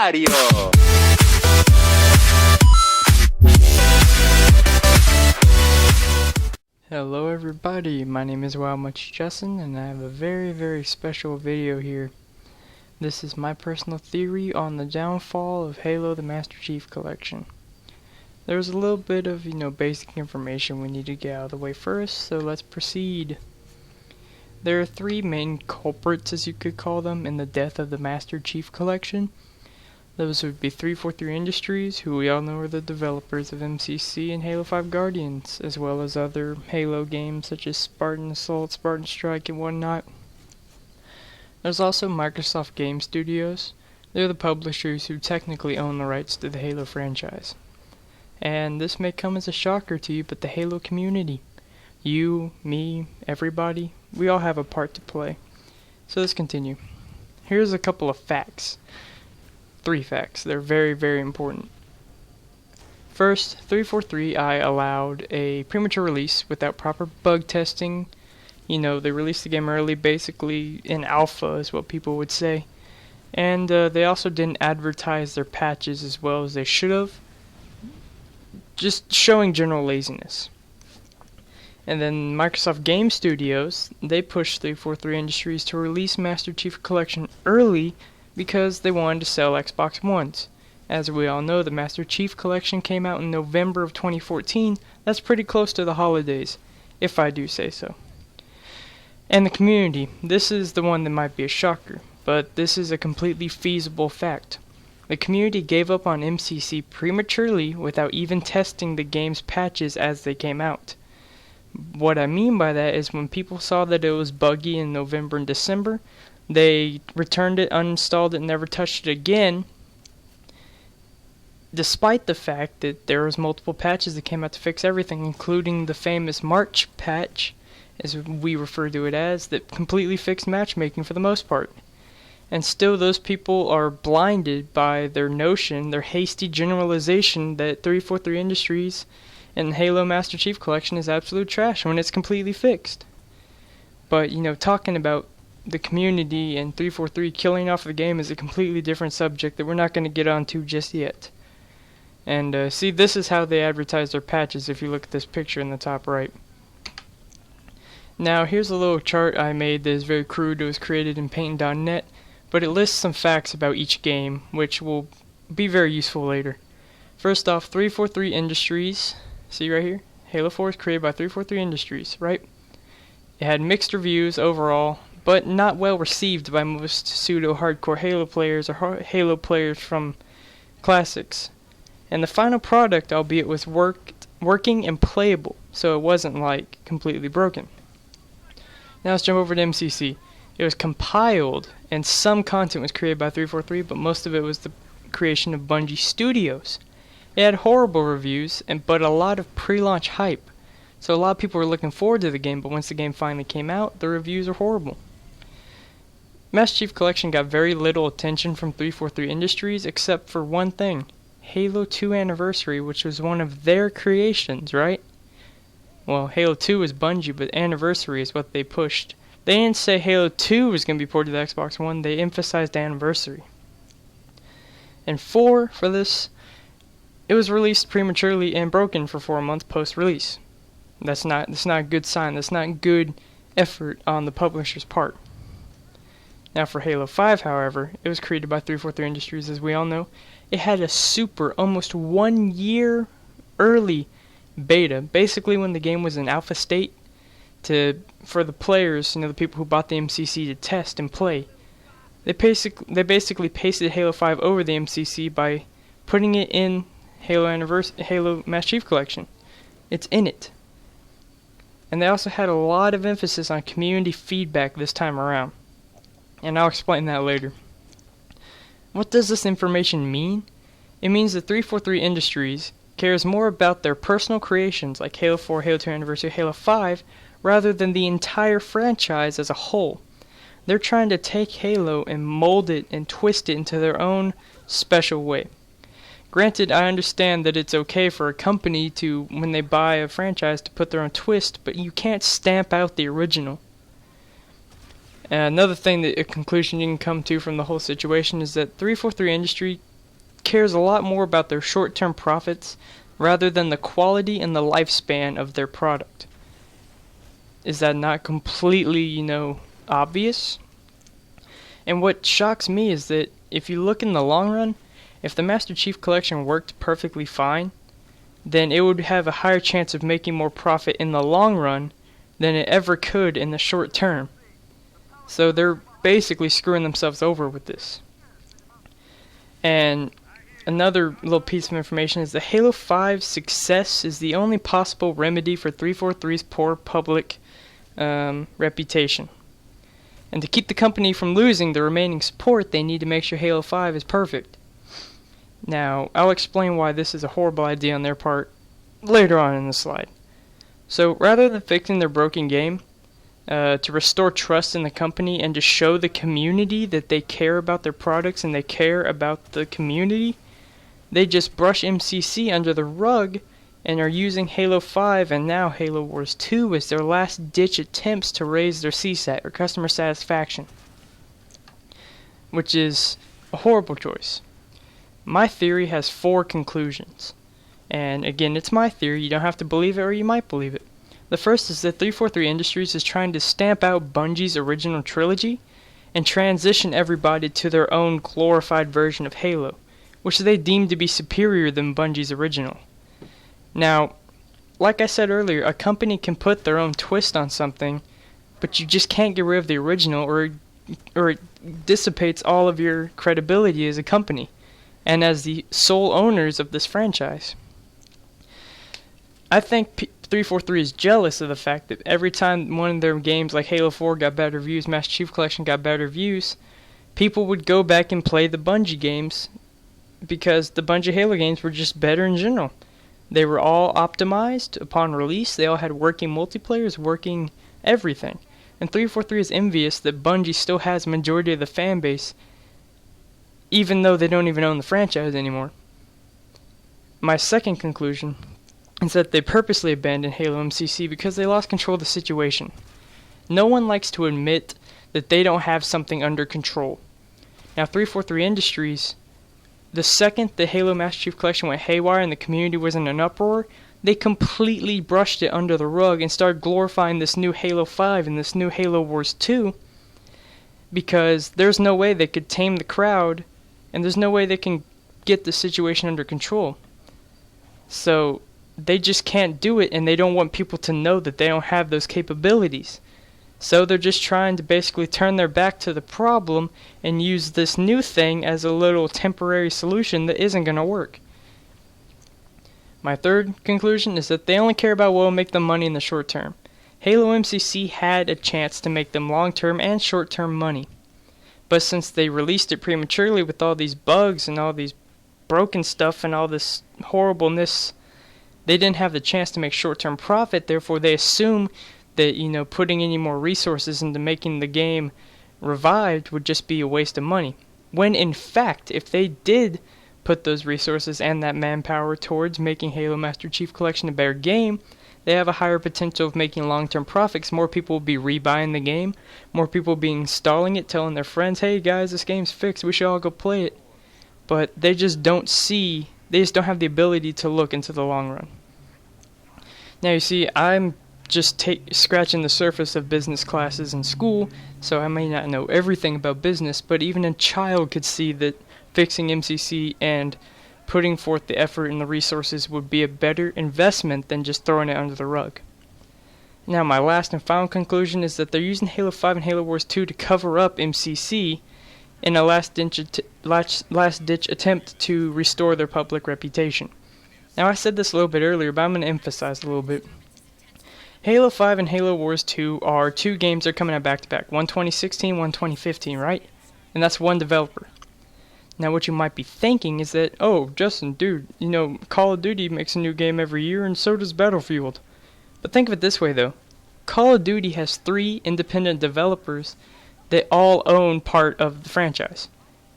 Mario! Hello everybody, my name is Justin and I have a very special video here. This is my personal theory on the downfall of Halo the Master Chief Collection. There's a little bit of, basic information we need to get out of the way first, so let's proceed. There are three main culprits, as you could call them, in the death of the Master Chief Collection. Those would be 343 Industries, who we all know are the developers of MCC and Halo 5 Guardians, as well as other Halo games such as Spartan Assault, Spartan Strike, and whatnot. There's also Microsoft Game Studios. They're the publishers who technically own the rights to the Halo franchise. And this may come as a shocker to you, but the Halo community, you, me, everybody, we all have a part to play. So let's continue. Here's a couple of facts. 3 facts. They're very important. First, 343i allowed a premature release without proper bug testing. They released the game early, basically in alpha is what people would say. And they also didn't advertise their patches as well as they should have. Just showing general laziness. And then Microsoft Game Studios, they pushed 343 Industries to release Master Chief Collection early because they wanted to sell Xbox Ones. As we all know, the Master Chief Collection came out in November of 2014. That's pretty close to the holidays, if I do say so. And the community, this is the one that might be a shocker, but this is a completely feasible fact. The community gave up on MCC prematurely without even testing the game's patches as they came out. What I mean by that is when people saw that it was buggy in November and December, they returned it, uninstalled it, never touched it again, despite the fact that there was multiple patches that came out to fix everything, including the famous March patch, as we refer to it as, that completely fixed matchmaking for the most part. And still those people are blinded by their hasty generalization that 343 Industries and Halo Master Chief Collection is absolute trash when it's completely fixed. But, talking about the community and 343 killing off the game is a completely different subject that we're not going to get onto just yet. And see, this is how they advertise their patches if you look at this picture in the top right. Now here's a little chart I made that is very crude. It was created in Paint.net, but it lists some facts about each game, which will be very useful later. First off, 343 Industries, see right here? Halo 4 is created by 343 Industries, right? It had mixed reviews overall, but not well received by most pseudo-hardcore Halo players or Halo players from classics. And the final product, albeit, was working and playable, so it wasn't completely broken. Now let's jump over to MCC. It was compiled, and some content was created by 343, but most of it was the creation of Bungie Studios. It had horrible reviews, but a lot of pre-launch hype. So a lot of people were looking forward to the game, but once the game finally came out, the reviews are horrible. Master Chief Collection got very little attention from 343 Industries, except for one thing. Halo 2 Anniversary, which was one of their creations, right? Well, Halo 2 was Bungie, but Anniversary is what they pushed. They didn't say Halo 2 was going to be ported to the Xbox One, they emphasized Anniversary. And 4, for this, it was released prematurely and broken for 4 months post-release. That's not a good sign. That's not good effort on the publisher's part. Now for Halo 5, however, it was created by 343 Industries, as we all know. It had a almost 1 year early beta, basically when the game was in alpha state, for the players, the people who bought the MCC to test and play. They basically pasted Halo 5 over the MCC by putting it in Halo Master Chief Collection. It's in it. And they also had a lot of emphasis on community feedback this time around. And I'll explain that later. What does this information mean? It means that 343 Industries cares more about their personal creations like Halo 4, Halo 2 Anniversary, Halo 5, rather than the entire franchise as a whole. They're trying to take Halo and mold it and twist it into their own special way. Granted, I understand that it's okay for a company to, when they buy a franchise, to put their own twist, but you can't stamp out the original. Another thing that a conclusion you can come to from the whole situation is that 343 Industry cares a lot more about their short-term profits rather than the quality and the lifespan of their product. Is that not completely, obvious? And what shocks me is that if you look in the long run, if the Master Chief Collection worked perfectly fine, then it would have a higher chance of making more profit in the long run than it ever could in the short term. So they're basically screwing themselves over with this. And another little piece of information is the Halo 5 success is the only possible remedy for 343's poor public reputation. And to keep the company from losing the remaining support, they need to make sure Halo 5 is perfect. Now, I'll explain why this is a horrible idea on their part later on in the slide. So, rather than fixing their broken game, to restore trust in the company and to show the community that they care about their products and they care about the community, they just brush MCC under the rug and are using Halo 5 and now Halo Wars 2 as their last-ditch attempts to raise their CSAT, or customer satisfaction, which is a horrible choice. My theory has 4 conclusions. And again, it's my theory. You don't have to believe it, or you might believe it. The first is that 343 Industries is trying to stamp out Bungie's original trilogy and transition everybody to their own glorified version of Halo, which they deem to be superior than Bungie's original. Now, like I said earlier, a company can put their own twist on something, but you just can't get rid of the original, or it dissipates all of your credibility as a company and as the sole owners of this franchise. I think 343 is jealous of the fact that every time one of their games like Halo 4 got better reviews, Master Chief Collection got better reviews, people would go back and play the Bungie games because the Bungie Halo games were just better in general. They were all optimized upon release. They all had working multiplayers, working everything. And 343 is envious that Bungie still has a majority of the fan base, even though they don't even own the franchise anymore. My second conclusion is that they purposely abandoned Halo MCC because they lost control of the situation. No one likes to admit that they don't have something under control. Now, 343 Industries, the second the Halo Master Chief Collection went haywire and the community was in an uproar, they completely brushed it under the rug and started glorifying this new Halo 5 and this new Halo Wars 2 because there's no way they could tame the crowd and there's no way they can get the situation under control. So they just can't do it, and they don't want people to know that they don't have those capabilities. So they're just trying to basically turn their back to the problem and use this new thing as a little temporary solution that isn't going to work. My third conclusion is that they only care about what will make them money in the short term. Halo MCC had a chance to make them long-term and short-term money. But since they released it prematurely with all these bugs and all these broken stuff and all this horribleness, they didn't have the chance to make short-term profit. Therefore, they assume that, putting any more resources into making the game revived would just be a waste of money. When in fact, if they did put those resources and that manpower towards making Halo Master Chief Collection a better game, they have a higher potential of making long-term profits. More people will be rebuying the game. More people will be installing it, telling their friends, hey guys, this game's fixed, we should all go play it. But they just don't have the ability to look into the long run. Now you see, I'm just scratching the surface of business classes in school, so I may not know everything about business, but even a child could see that fixing MCC and putting forth the effort and the resources would be a better investment than just throwing it under the rug. Now my last and final conclusion is that they're using Halo 5 and Halo Wars 2 to cover up MCC in a last-ditch attempt to restore their public reputation. Now I said this a little bit earlier, but I'm going to emphasize a little bit. Halo 5 and Halo Wars 2 are 2 games that are coming out back-to-back. One 2016, one 2015, right? And that's one developer. Now what you might be thinking is that, oh, Justin, dude, Call of Duty makes a new game every year and so does Battlefield. But think of it this way though. Call of Duty has 3 independent developers that all own part of the franchise.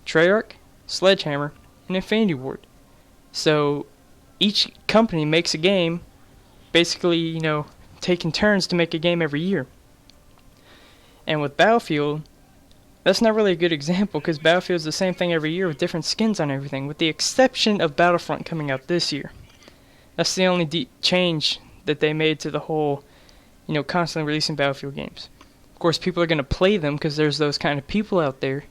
Treyarch, Sledgehammer, and Infinity Ward. So each company makes a game, basically, taking turns to make a game every year. And with Battlefield, That's not really a good example because Battlefield's the same thing every year with different skins on everything, with the exception of Battlefront coming out this year. That's the only change that they made to the whole, constantly releasing Battlefield games. Of course, people are going to play them because there's those kind of people out there,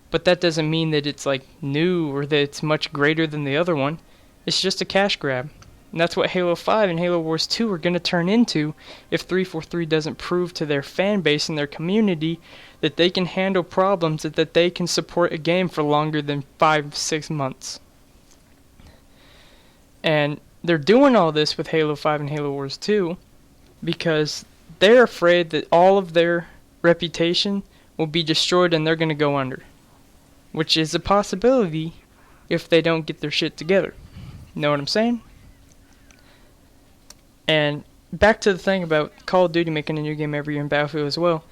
but that doesn't mean that it's like new or that it's much greater than the other one. It's just a cash grab. And that's what Halo 5 and Halo Wars 2 are going to turn into if 343 doesn't prove to their fan base and their community that they can handle problems and that they can support a game for longer than 5-6 months. And they're doing all this with Halo 5 and Halo Wars 2 because they're afraid that all of their reputation will be destroyed and they're going to go under. Which is a possibility if they don't get their shit together. You know what I'm saying? And back to the thing about Call of Duty making a new game every year in Battlefield as well.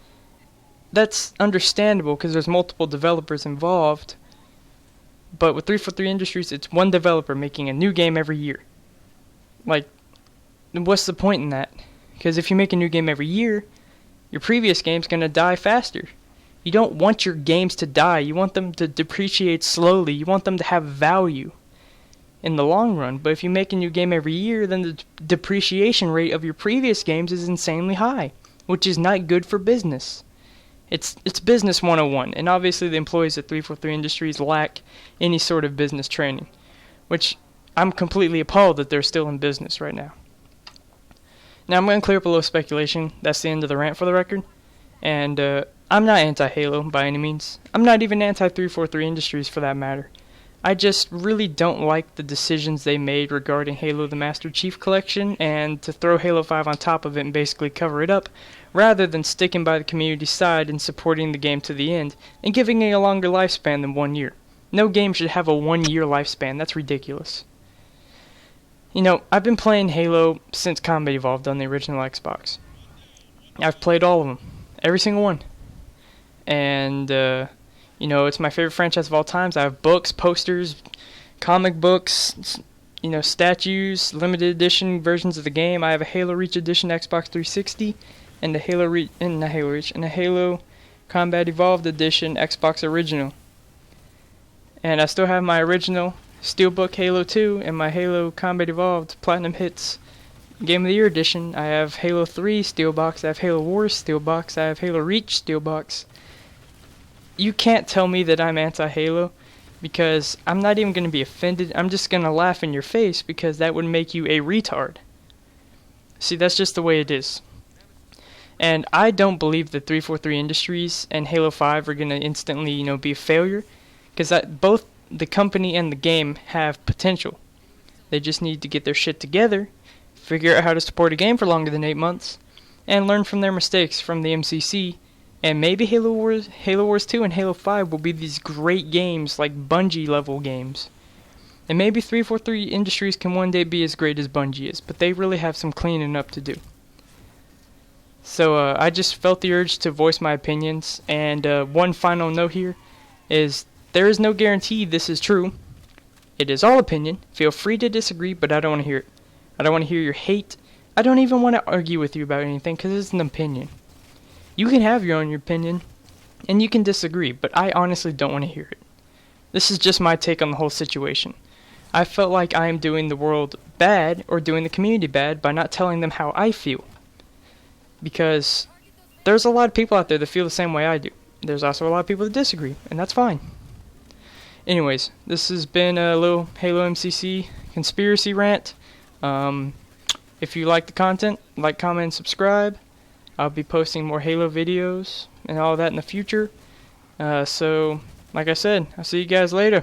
That's understandable because there's multiple developers involved. But with 343 Industries, it's one developer making a new game every year. Like, what's the point in that? Because if you make a new game every year, your previous game's going to die faster. You don't want your games to die. You want them to depreciate slowly. You want them to have value in the long run. But if you make a new game every year, then the depreciation rate of your previous games is insanely high, which is not good for business. It's business 101, and obviously the employees at 343 Industries lack any sort of business training, which I'm completely appalled that they're still in business right now. Now I'm going to clear up a little speculation. That's the end of the rant for the record. And I'm not anti-Halo by any means. I'm not even anti-343 Industries for that matter. I just really don't like the decisions they made regarding Halo the Master Chief Collection and to throw Halo 5 on top of it and basically cover it up, rather than sticking by the community side and supporting the game to the end and giving it a longer lifespan than 1 year. No game should have a 1 year lifespan. That's ridiculous. I've been playing Halo since Combat Evolved on the original Xbox. I've played all of them. Every single one. And, it's my favorite franchise of all times. I have books, posters, comic books, statues, limited edition versions of the game. I have a Halo Reach Edition Xbox 360 and a Halo Combat Evolved Edition Xbox Original. And I still have my original Steelbook Halo 2 and my Halo Combat Evolved Platinum Hits Game of the Year Edition. I have Halo 3 Steelbox, I have Halo Wars Steelbox, I have Halo Reach Steelbox. You can't tell me that I'm anti-Halo because I'm not even going to be offended. I'm just going to laugh in your face because that would make you a retard. See, that's just the way it is. And I don't believe that 343 Industries and Halo 5 are going to instantly, be a failure because both the company and the game have potential. They just need to get their shit together, figure out how to support a game for longer than 8 months, and learn from their mistakes from the MCC. And maybe Halo Wars 2 and Halo 5 will be these great games like Bungie level games. And maybe 343 Industries can one day be as great as Bungie is, but they really have some cleaning up to do. So I just felt the urge to voice my opinions, and one final note here is there is no guarantee this is true. It is all opinion. Feel free to disagree, but I don't want to hear it. I don't want to hear your hate. I don't even want to argue with you about anything because it's an opinion. You can have your own opinion, and you can disagree, but I honestly don't want to hear it. This is just my take on the whole situation. I felt like I am doing the world bad, or doing the community bad, by not telling them how I feel. Because there's a lot of people out there that feel the same way I do. There's also a lot of people that disagree, and that's fine. Anyways, this has been a little Halo MCC conspiracy rant. If you like the content, like, comment, and subscribe. I'll be posting more Halo videos and all that in the future. So, like I said, I'll see you guys later.